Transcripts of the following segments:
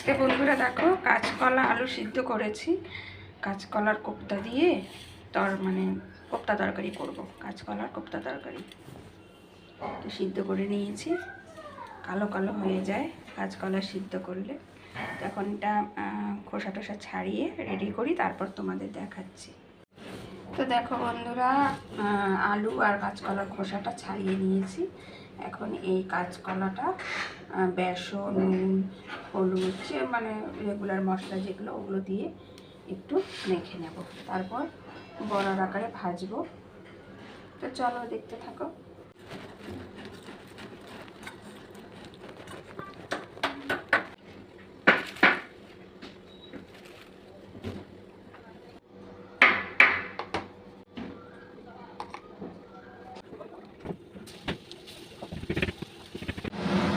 আজকে বন্ধুরা দেখো কাঁচকলা আলু সিদ্ধ করেছি। কাঁচকলার কোপ্তা দিয়ে কোপ্তা তরকারি করব। কাঁচকলার কোপ্তা তরকারি তো সিদ্ধ করে নিয়েছি। কালো কালো হয়ে যায় কাঁচকলা সিদ্ধ করলে। এখন এটা খোসা টোসা ছাড়িয়ে রেডি করি, তারপর তোমাদের দেখাচ্ছি। তো দেখো বন্ধুরা, আলু আর কাঁচকলার খোসাটা ছাড়িয়ে নিয়েছি। এখন এই কাঁচকলাটা বেসন, নুন, হলুদ, রেগুলার মশলা যেগুলো ওগুলো দিয়ে একটু মেখে নেব, তারপর বড়ার আকারে ভাজবো। তো চলো দেখতে থাকো।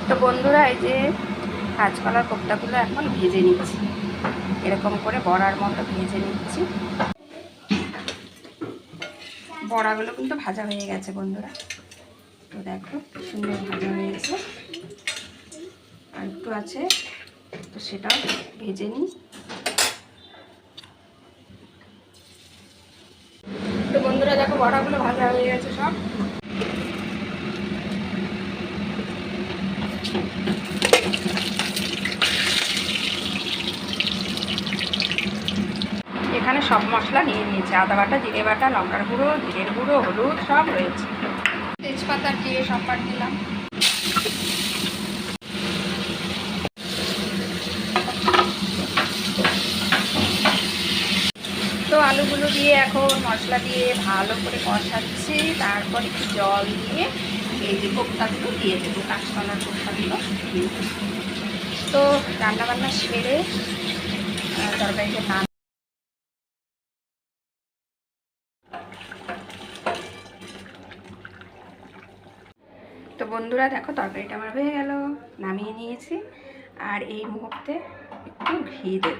তো বন্ধুরা, এই যে কাঁচকলার কোপ্তাগুলো এখন ভেজে নিচ্ছি, এরকম করে বড়ার মতো ভেজে নিচ্ছি। বড়াগুলো কিন্তু ভাজা হয়ে গেছে বন্ধুরা। তো দেখো সুন্দর ভাজা হয়েছে, আর একটু আছে, তো সেটাও ভেজে নিই। তো বন্ধুরা দেখো বড়াগুলো ভাজা হয়ে গেছে সব। এখানে সব মশলা নিয়ে নিয়েছে, আদা বাটা, জিরে বাটা, লঙ্কার গুঁড়ো, জিরের গুঁড়ো, হলুদ সব রয়েছে। তেজপাতা দিয়ে সম্বার দিলাম। তো আলুগুলো দিয়ে এখন মশলা দিয়ে ভালো করে কষাচ্ছি, তারপর একটু জল দিয়ে এই যে কোপ্তাগুলো দিয়ে দেবো, কাঁচকলার কোপ্তাগুলো দিয়ে দেবো। তো রান্নাবান্না সেরে তরকারিতে নাম। তো বন্ধুরা দেখো তরকারিটা আমার হয়ে গেল, নামিয়ে নিয়েছি। আর এই মুহূর্তে একটু ঘি দেব,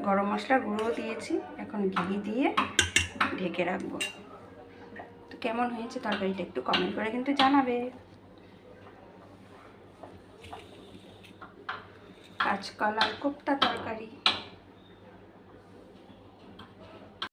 গরম মশলার গুঁড়ো দিয়েছি, এখন ঘি দিয়ে ঢেকে রাখবো। তো কেমন হয়েছে তরকারিটা একটু কমেন্ট করে কিন্তু জানাবে। কাঁচকলার কোপ্তা তরকারি।